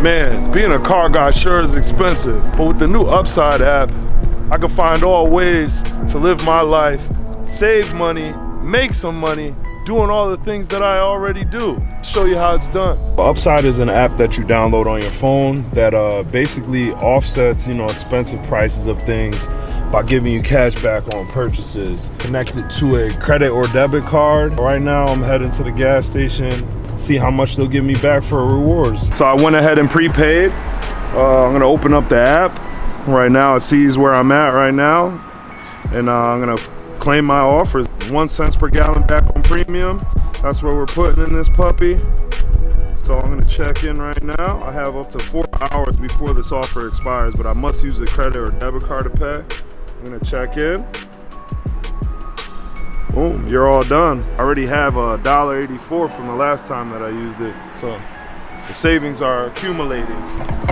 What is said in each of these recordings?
Man, being a car guy sure is expensive, but with the new Upside app, I can find all ways to live my life, save money, make some money, doing all the things that I already do. Show you how it's done. Upside is an app that you download on your phone that basically offsets, expensive prices of things by giving you cash back on purchases. Connected to a credit or debit card. Right now I'm heading to the gas station, see how much they'll give me back for rewards. So I went ahead and prepaid. I'm gonna open up the app. Right now it sees where I'm at right now. And I'm gonna claim my offers. 1 cent per gallon back on premium. That's what we're putting in this puppy. So I'm gonna check in right now. I have up to 4 hours before this offer expires, but I must use a credit or debit card to pay. I'm gonna check in. Boom, you're all done. I already have $1.84 from the last time that I used it. So the savings are accumulating.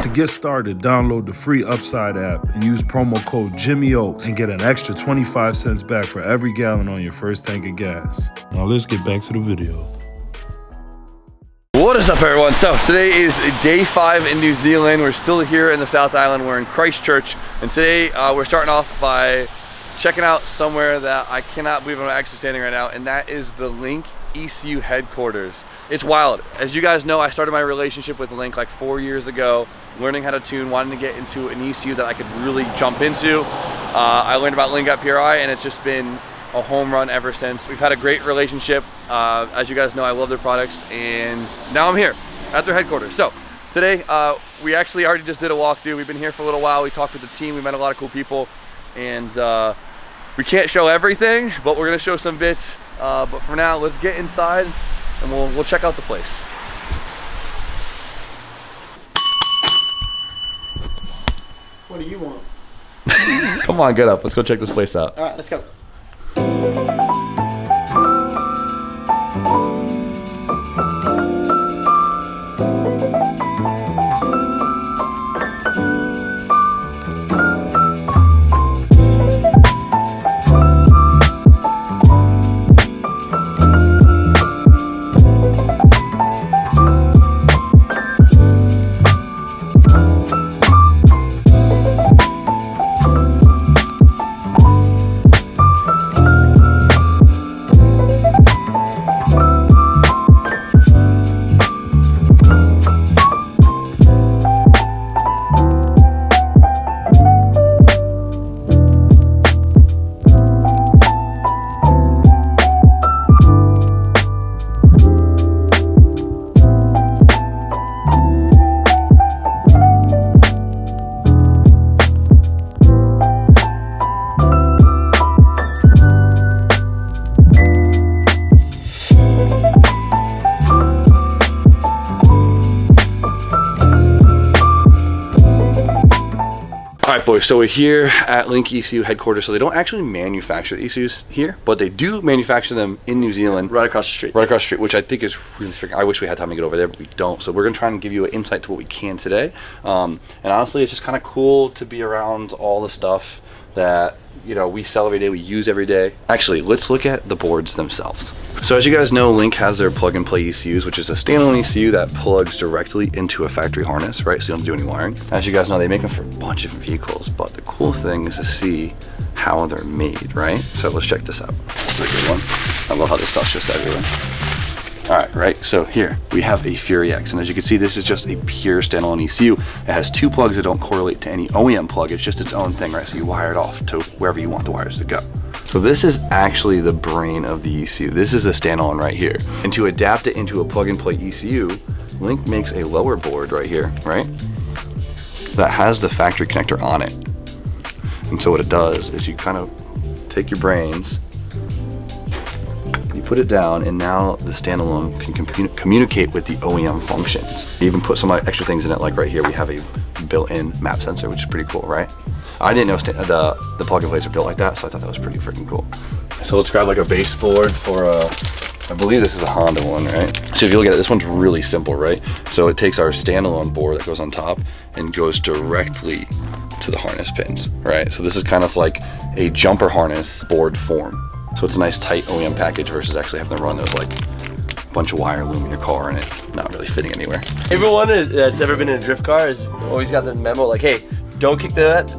To get started, download the free Upside app and use promo code JimmyOaks and get an extra 25 cents back for every gallon on your first tank of gas. Now let's get back to the video. What is up, everyone? So today is day 5 in New Zealand. We're still here in the South Island. We're in Christchurch, and today we're starting off by checking out somewhere that I cannot believe I'm actually standing right now, and that is the Link ECU headquarters. It's wild. As you guys know, I started my relationship with Link like 4 years ago, learning how to tune, wanting to get into an ECU that I could really jump into. I learned about Link at PRI, and it's just been a home run ever since. We've had a great relationship. As you guys know, I love their products, and now I'm here at their headquarters. So today, we actually already just did a walkthrough. We've been here for a little while. We talked with the team. We met a lot of cool people, and we can't show everything, but we're gonna show some bits. But for now, let's get inside and we'll check out the place. What do you want? Come on, get up. Let's go check this place out. All right, let's go. Boys, so we're here at Link ECU headquarters. So they don't actually manufacture the ECUs here, but they do manufacture them in New Zealand, right across the street. Right across the street, which I think is really freaking. I wish we had time to get over there, but we don't. So we're gonna try and give you an insight to what we can today. And honestly, it's just kind of cool to be around all the stuff that we sell every day, we use every day. Actually, let's look at the boards themselves. So as you guys know, Link has their plug and play ECUs, which is a standalone ECU that plugs directly into a factory harness, right? So you don't do any wiring. As you guys know, they make them for a bunch of vehicles, but the cool thing is to see how they're made, right? So let's check this out. This is a good one. I love how this stuff's just everywhere. All right, so here we have a Fury X, and as you can see, this is just a pure standalone ECU. It has 2 plugs that don't correlate to any OEM plug. It's just its own thing, right? So you wire it off to wherever you want the wires to go. So this is actually the brain of the ECU. This is a standalone right here. And to adapt it into a plug and play ECU, Link makes a lower board right here, right? That has the factory connector on it. And so what it does is you kind of take your brains, you put it down, and now the standalone can communicate with the OEM functions. You even put some extra things in it, like right here we have a built-in map sensor, which is pretty cool, right? I didn't know the plug and plays are built like that, so I thought that was pretty freaking cool. So let's grab like a base board for I believe this is a Honda one, right? So if you look at it, this one's really simple, right? So it takes our standalone board that goes on top and goes directly to the harness pins, right? So this is kind of like a jumper harness board form. So it's a nice tight OEM package versus actually having to run those like a bunch of wire loom in your car and it not really fitting anywhere. Everyone that's ever been in a drift car has always got the memo like, hey, don't kick that,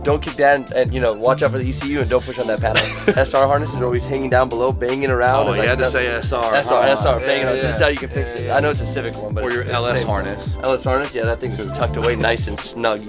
and you know, watch out for the ECU and don't push on that panel. SR harnesses are always hanging down below, banging around. Oh, and you like, had to say SR. SR, banging around. Yeah. This is how you can fix it. I know it's a Civic one, but Or your it's LS the same. harness. LS harness, yeah, that thing's tucked away nice and snug.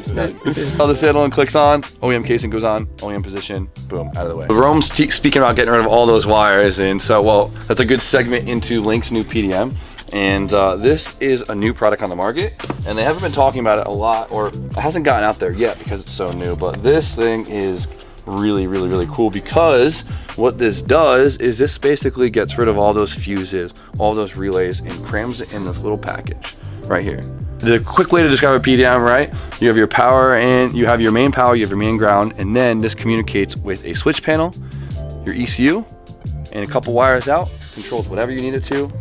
Oh, the saddle clicks on, OEM casing goes on, OEM position, boom, out of the way. Rome's speaking about getting rid of all those wires, and so, well, that's a good segment into Link's new PDM. And this is a new product on the market, and they haven't been talking about it a lot, or it hasn't gotten out there yet because it's so new, but this thing is really cool, because what this does is this basically gets rid of all those fuses, all those relays, and crams it in this little package right here. The quick way to describe a PDM, right? You have your power, and you have your main power, you have your main ground, and then this communicates with a switch panel, your ECU, and a couple wires out, controls whatever you need it to.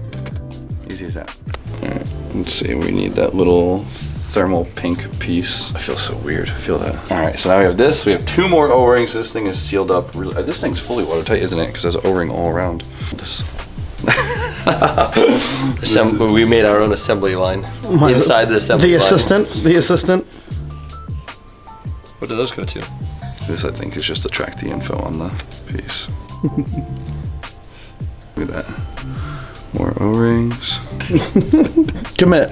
Easy as that. All right, let's see, we need that little thermal pink piece. I feel so weird, I feel that. All right, so now we have this. We have 2 more O-rings. This thing is sealed up. Really, this thing's fully watertight, isn't it? Because there's an O-ring all around. This. We made our own assembly line inside the assembly line. The assistant. What do those go to? This, I think, is just to track the info on the piece. Look at that. More O-rings. Commit.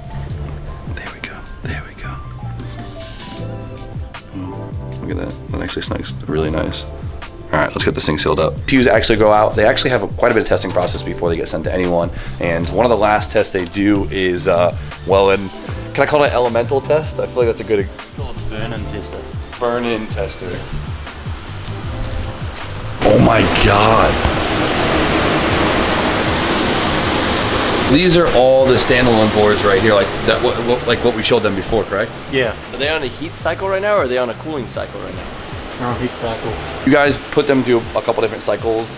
There we go. There we go. Look at that. That actually snags really nice. All right, let's get this thing sealed up. Fuse actually go out. They actually have quite a bit of testing process before they get sent to anyone. And one of the last tests they do is, can I call it an elemental test? I feel like that's a good. Call it burn-in tester. Burn-in tester. Oh my God. These are all the standalone boards right here, like that, like what we showed them before, correct? Yeah, Are they on a heat cycle right now, or are they on a cooling cycle right now? they're on heat cycle. You guys put them through a couple different cycles,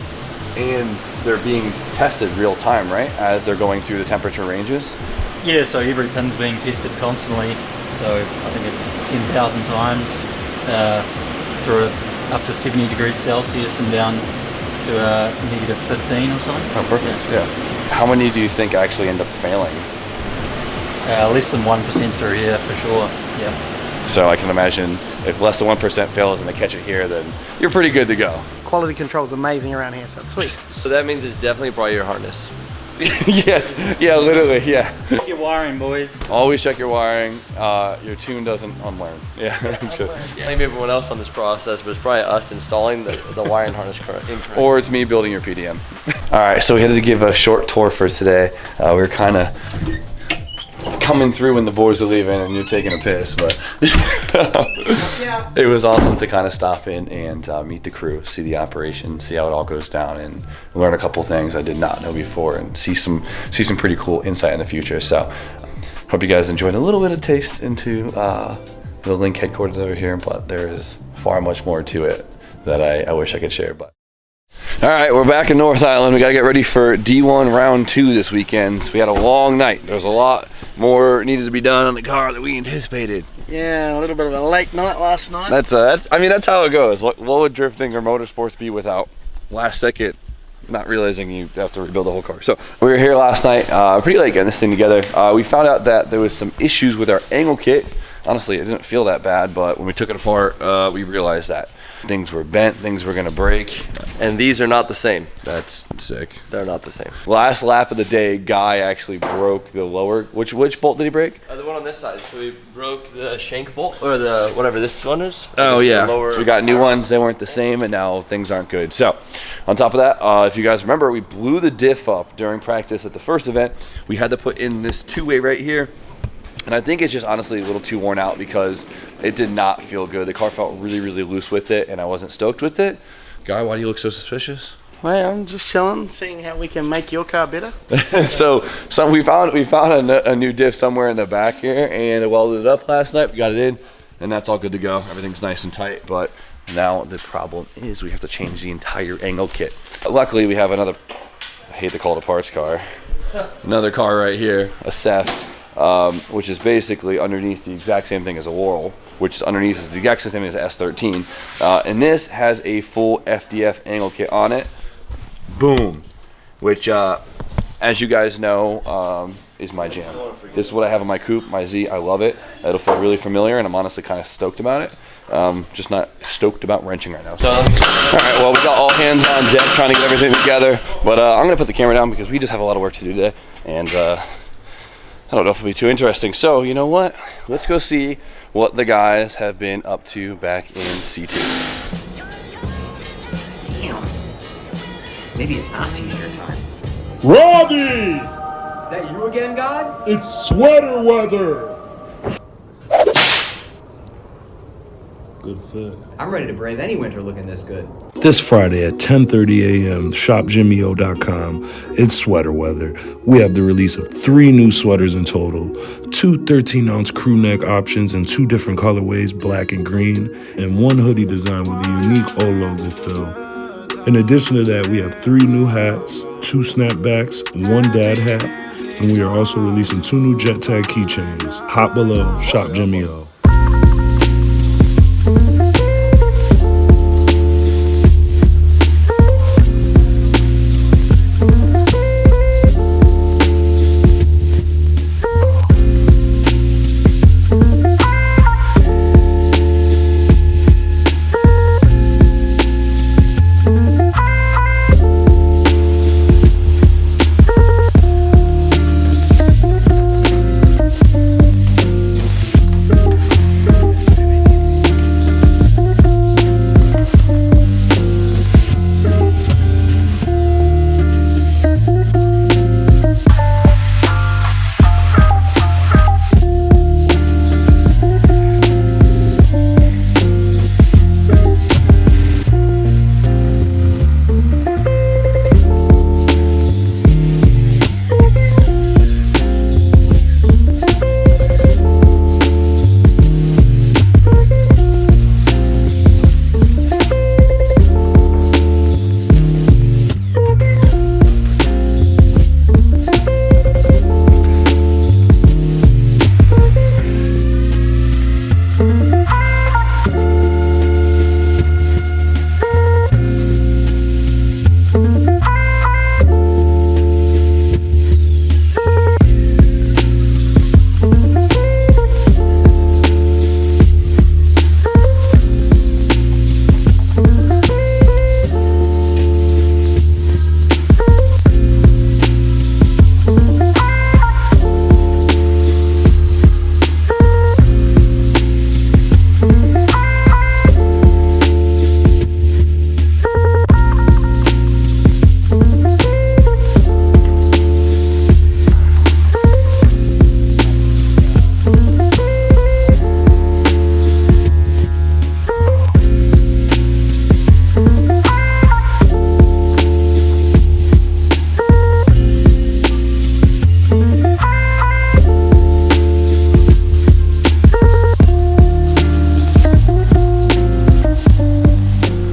and they're being tested real time, right? As they're going through the temperature ranges. Yeah, so every pin's being tested constantly. So I think it's 10,000 times through up to 70 degrees Celsius and down to -15 or something. Oh, perfect. Yeah. How many do you think actually end up failing? Less than 1% through here for sure. Yeah. So I can imagine if less than 1% fails and they catch it here, then you're pretty good to go. Quality control is amazing around here, so it's sweet. So that means it's definitely probably your harness. Yes, yeah, literally, yeah. Check your wiring, boys. Always check your wiring. Your tune doesn't unlearn. Yeah, sure. Blame everyone else on this process, but it's probably us installing the wiring harness incorrect. Or it's me building your PDM. All right, so we had to give a short tour for today. We were kind of coming through when the boys were leaving and you're taking a piss, but it was awesome to kind of stop in and meet the crew, see the operation, see how it all goes down, and learn a couple things I did not know before, and see some pretty cool insight in the future. So hope you guys enjoyed a little bit of taste into the Link headquarters over here, but there is far much more to it that I wish I could share. But all right, we're back in North Island. We got to get ready for D1 round 2 this weekend. We had a long night. There was a lot more needed to be done on the car than we anticipated. Yeah, a little bit of a late night last night. That's I mean, that's how it goes. What would drifting or motorsports be without last second not realizing you have to rebuild the whole car? So we were here last night, pretty late getting this thing together. We found out that there was some issues with our angle kit. Honestly, it didn't feel that bad, but when we took it apart, we realized that things were bent, things were gonna break. And these are not the same. That's sick. They're not the same. Last lap of the day, Guy actually broke the lower, which bolt did he break? The one on this side. So we broke the shank bolt, or the whatever this one is. Oh yeah, lower so we got new ones. They weren't the same, and now things aren't good. So on top of that, if you guys remember, we blew the diff up during practice at the first event. We had to put in this 2-way right here. And I think it's just honestly a little too worn out because it did not feel good. The car felt really loose with it, and I wasn't stoked with it. Guy, why do you look so suspicious? Well, I'm just chilling, seeing how we can make your car better. so we found a new diff somewhere in the back here, and I welded it up last night. We got it in, and that's all good to go. Everything's nice and tight, but now the problem is we have to change the entire angle kit. Luckily, we have another, I hate to call it a parts car, another car right here, a Ceph. Which is basically underneath the exact same thing as a Laurel, which is underneath is the exact same thing as S13. And this has a full FDF angle kit on it. Boom. Which as you guys know, is my jam. This is what I have in my coupe, my Z. I love it. It'll feel really familiar, and I'm honestly kind of stoked about it. Just not stoked about wrenching right now. So, all right, well, we got all hands on deck trying to get everything together, but I'm gonna put the camera down because we just have a lot of work to do today, and I don't know if it'll be too interesting. So, you know what? Let's go see what the guys have been up to back in C2. Damn. Maybe it's not t-shirt time. Roddy! Is that you again, God? It's sweater weather! Good fit. I'm ready to brave any winter looking this good. This Friday at 10:30 a.m., shopjimmyo.com. It's sweater weather. We have the release of 3 new sweaters in total, 2 13-ounce crew neck options in 2 different colorways, black and green, and 1 hoodie design with a unique O logo fill. In addition to that, we have 3 new hats, 2 snapbacks, 1 dad hat, and we are also releasing 2 new jet tag keychains. Hop below, Shop Jimmy O.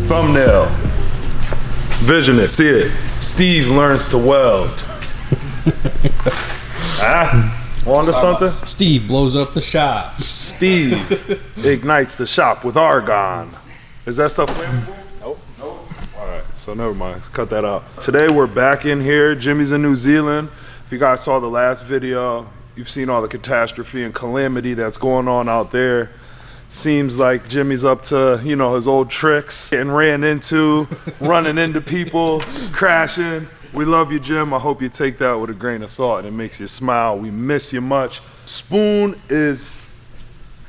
Thumbnail. Vision it, see it. Steve learns to weld. On to something? Steve blows up the shop. Steve ignites the shop with argon. Is that stuff flammable? Nope. All right, so never mind. Let's cut that out. Today we're back in here. Jimmy's in New Zealand. If you guys saw the last video, you've seen all the catastrophe and calamity that's going on out there. Seems like Jimmy's up to, you know, his old tricks, getting ran into, running into people, crashing. We love you, Jim. I hope you take that with a grain of salt and it makes you smile. We miss you much. Spoon is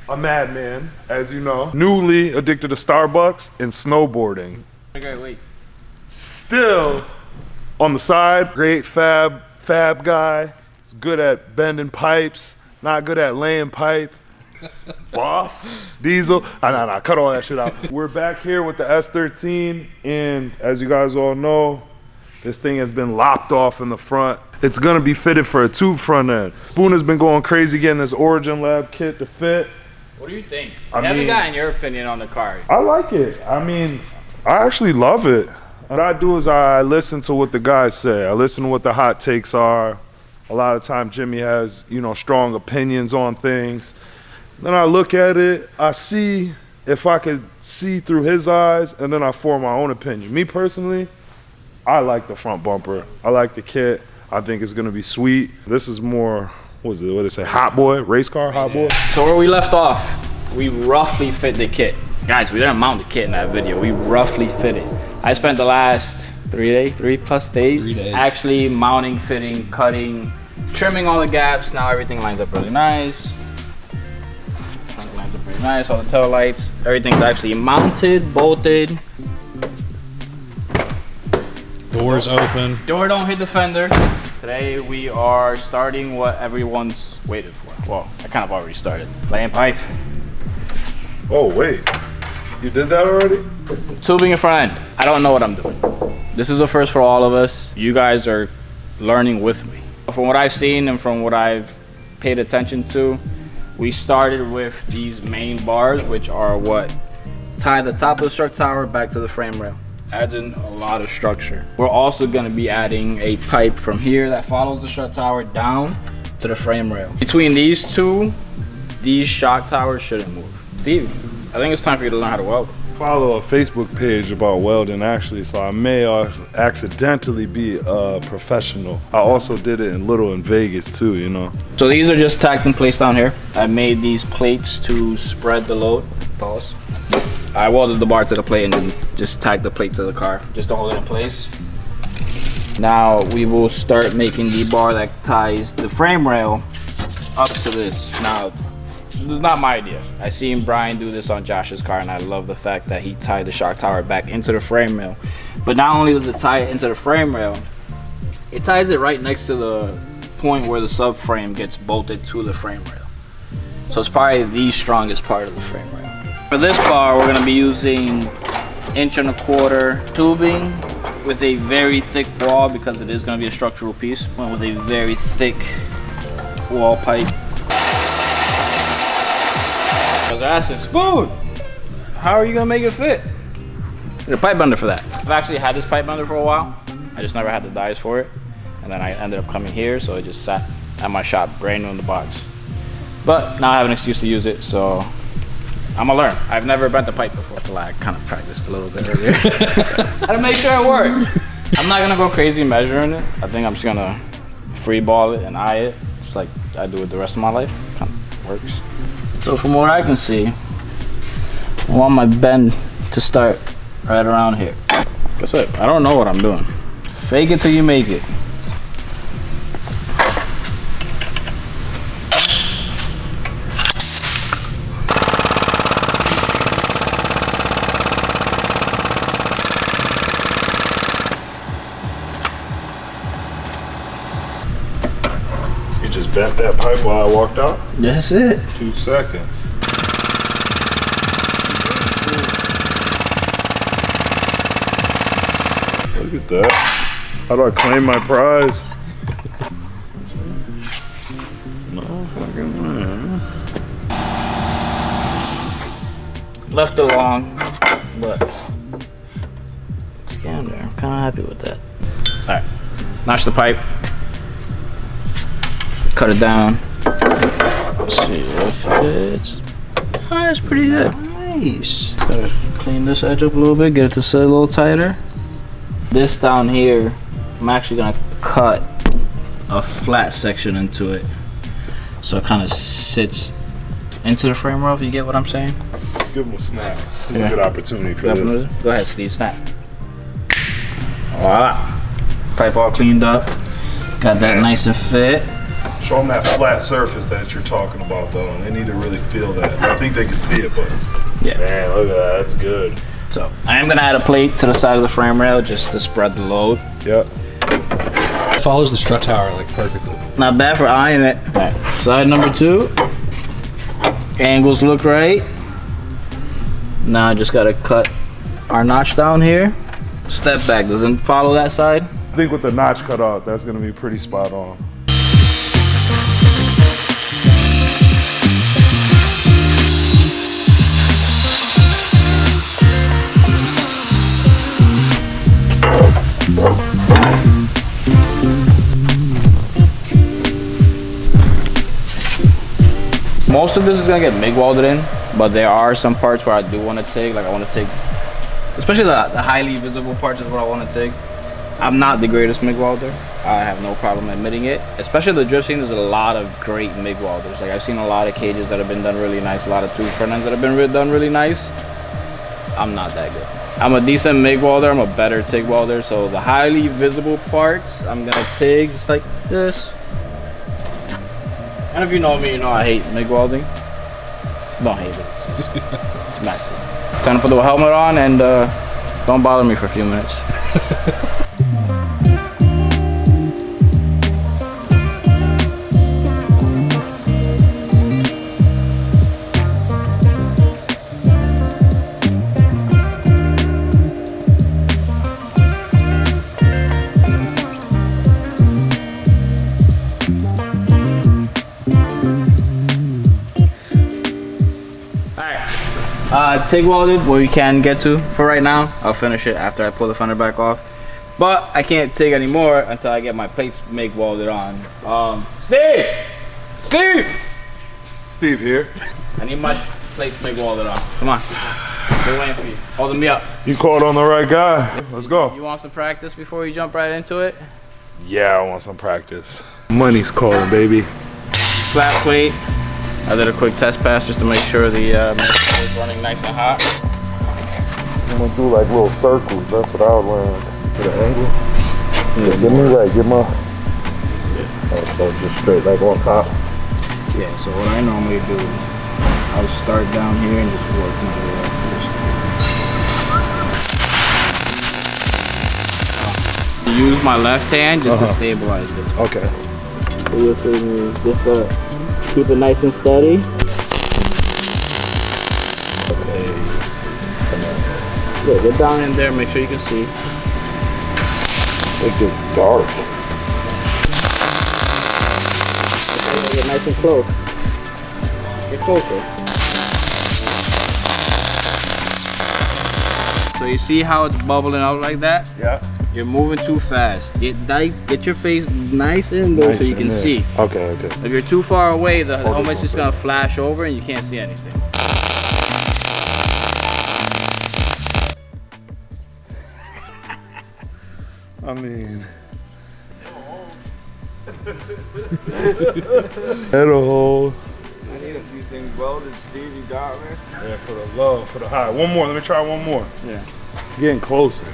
a madman, as you know. Newly addicted to Starbucks and snowboarding. Wait. Still on the side, great fab guy. He's good at bending pipes, not good at laying pipe. Boss, Diesel. Nah, cut all that shit out. We're back here with the S13, and as you guys all know, this thing has been lopped off in the front. It's gonna be fitted for a tube front end. Spoon has been going crazy getting this Origin Lab kit to fit. What do you think? I Have you mean, gotten your opinion on the car? I like it. I mean, I actually love it. What I do is I listen to what the guys say. I listen to what the hot takes are. A lot of times Jimmy has, you know, strong opinions on things. Then I look at it, I see if I could see through his eyes, and then I form my own opinion. Me personally, I like the front bumper. I like the kit. I think it's gonna be sweet. This is more, what do they say, hot boy, race car hot boy? So where we left off, we roughly fit the kit. Guys, we didn't mount the kit in that video. We roughly fit it. I spent the last 3+ days actually mounting, fitting, cutting, trimming all the gaps. Now everything lines up really nice. Lines up really nice, all the tail lights. Everything's actually mounted, bolted. Doors open. Door don't hit the fender. Today we are starting what everyone's waited for. Well, I kind of already started. Laying pipe. Oh wait, you did that already? Tubing in front end. I don't know what I'm doing. This is a first for all of us. You guys are learning with me. From what I've seen and from what I've paid attention to, we started with these main bars, which are what tie the top of the strut tower back to the frame rail. Adds in a lot of structure. We're also gonna be adding a pipe from here that follows the strut tower down to the frame rail. Between these two, these shock towers shouldn't move. Steve, I think it's time for you to learn how to weld. Follow a Facebook page about welding actually, so I may accidentally be a professional. I also did it in Vegas too, you know. So these are just tacked in place down here. I made these plates to spread the load. Pause. I welded the bar to the plate and then just tagged the plate to the car just to hold it in place. Now we will start making the bar that ties the frame rail up to this. Now, this is not my idea. I seen Brian do this on Josh's car and I love the fact that he tied the shock tower back into the frame rail. But not only does it tie it into the frame rail, it ties it right next to the point where the subframe gets bolted to the frame rail. So it's probably the strongest part of the frame rail. For this bar, we're gonna be using 1¼ inch tubing with a very thick wall because it is gonna be a structural piece. Went with a very thick wall pipe. I was asking, Spoon, how are you gonna make it fit? Need a pipe bender for that. I've actually had this pipe bender for a while. I just never had the dies for it. And then I ended up coming here, so it just sat at my shop, brand new in the box. But now I have an excuse to use it, so I'm gonna learn. I've never bent a pipe before. That's a lie. I kind of practiced a little bit earlier. How to make sure it works. I'm not gonna go crazy measuring it. I think I'm just gonna free ball it and eye it, just like I do with the rest of my life. Kind of works. So from what I can see, I want my bend to start right around here. That's it. I don't know what I'm doing. Fake it till you make it. Just bent that pipe while I walked out? That's it. 2 seconds. Look at that. How do I claim my prize? No fucking man. Left it long, but it's getting there. I'm kind of happy with that. All right, notch the pipe. Cut it down. Let's see if it fits. Oh, that's pretty good. Nice. Gotta clean this edge up a little bit, get it to sit a little tighter. This down here, I'm actually gonna cut a flat section into it, so it kind of sits into the frame rail. If you get what I'm saying. Let's give him a snap. It's a good opportunity for this. Go ahead, Steve. Snap. Voila. Pipe all cleaned up. Got that nice and fit. Show them that flat surface that you're talking about, though, and they need to really feel that. I think they can see it, but yeah, man, look at that. That's good. So I am gonna add a plate to the side of the frame rail just to spread the load. Yep. It follows the strut tower like perfectly. Not bad for eyeing it. All right, side number 2. Angles look right. Now I just gotta cut our notch down here. Step back, doesn't follow that side. I think with the notch cut out, that's gonna be pretty spot on. Most of this is gonna get MIG welded in, but there are some parts where I do want to take, like I want to take, especially the highly visible parts is what I want to take. I'm not the greatest MIG welder. I have no problem admitting it. Especially the drift scene, there's a lot of great MIG welders. Like I've seen a lot of cages that have been done really nice, a lot of tube front ends that have been done really nice. I'm not that good. I'm a decent MIG welder, I'm a better TIG welder, so the highly visible parts, I'm gonna TIG just like this. And if you know me, you know I hate MIG welding. Don't hate it, it's messy. Time to put the helmet on and don't bother me for a few minutes. TIG welded what we can get to for right now. I'll finish it after I pull the fender back off. But I can't TIG anymore until I get my plates MIG welded on. Steve! Steve here. I need my plates MIG welded on. Come on. They're waiting for you. Holding me up. You called on the right guy. Let's go. You want some practice before you jump right into it? Yeah, I want some practice. Money's calling, baby. Flat plate. I did a quick test pass just to make sure the MIG is running nice and hot. I'm gonna do like little circles. That's what I learned. Get an angle. Yeah, get me right. Get my. Oh, so just straight, like on top. Yeah. So what I normally do is I'll start down here and just work my way up to this. Use my left hand just to stabilize it. Okay. Just keep it nice and steady. Okay. Yeah, get down in there, make sure you can see. It gets dark. Get nice and close. Get closer. So you see how it's bubbling out like that? Yeah. You're moving too fast. Get your face nice in there so you can see. Okay. If you're too far away, the helmet's just gonna flash over and you can't see anything. I mean. Head a hole. I need a few things welded. Steve, you got me? Yeah, for the low, for the high. One more. Let me try one more. Yeah. Getting closer.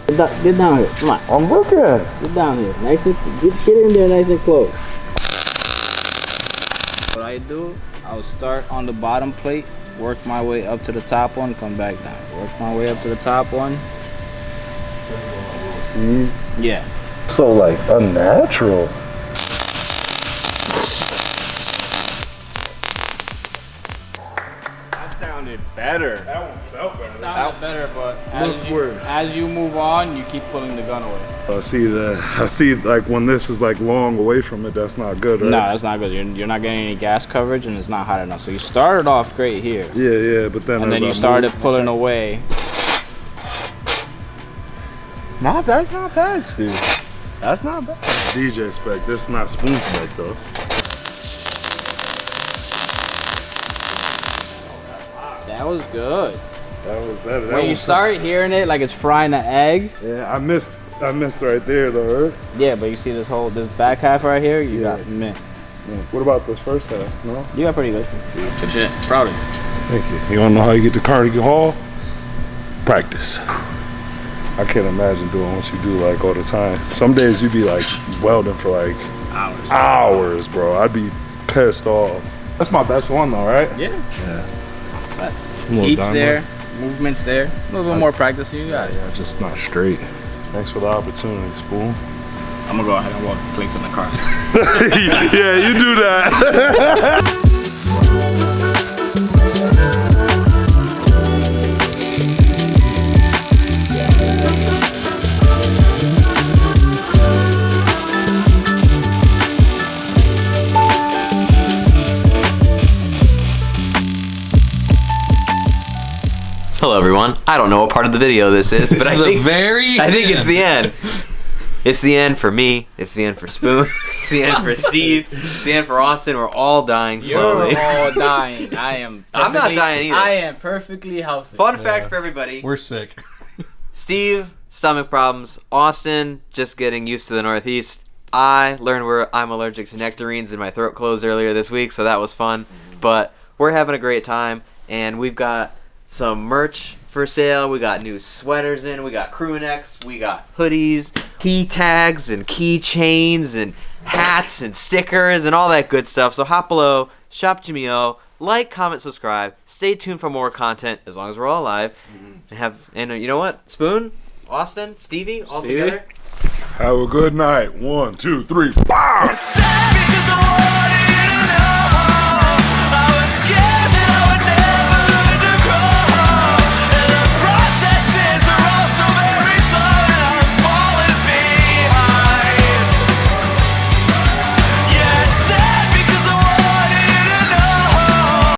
Get down here. Come on. I'm looking. Get down here. Nice and get in there nice and close. What I do, I'll start on the bottom plate, work my way up to the top one, come back down. Work my way up to the top one. Seas. Yeah. So like unnatural. That sounded better. That one felt better. Sounded better, but worse. as you move on, you keep pulling the gun away. I see like when this is like long away from it, that's not good, right? No, that's not good. You're not getting any gas coverage and it's not hot enough. So you started off great here. Yeah, but then And then you started pulling away. That's not bad, Steve. That's not bad. DJ spec. This is not spoon spec though. That was good. That was better. When you start hearing it like it's frying an egg. Yeah, I missed right there though, right? Yeah, but you see this back half right here, you got mint. Yeah. What about this first half? No? You got pretty good. Good shit. Proud of you. Thank you. You wanna know how you get to Carnegie Hall? Practice. I can't imagine doing what you do like all the time. Some days you be like welding for like hours, bro. I'd be pissed off. That's my best one though, right? Yeah. Yeah. But heat's there, movement's there. A little bit more practice, you got it. Yeah, just not straight. Thanks for the opportunity, Spoon. I'm gonna go ahead and walk the plates in the car. Yeah, you do that. Hello everyone. I don't know what part of the video this is, but I think it's the end. It's the end for me. It's the end for Spoon. It's the end for Steve. It's the end for Austin. We're all dying slowly. You're all dying. I'm not dying either. I am perfectly healthy. Fun fact for everybody. We're sick. Steve, stomach problems. Austin, just getting used to the Northeast. I learned where I'm allergic to nectarines and my throat closed earlier this week, so that was fun. But we're having a great time, and we've got some merch for sale. We got new sweaters in, we got crew necks, we got hoodies, key tags and key chains and hats and stickers and all that good stuff. So hop below, shop Jimmy O, like, comment, subscribe. Stay tuned for more content as long as we're all alive. And you know what? Spoon, Austin, Stevie, all together. Have a good night. 1, 2, 3. Wow!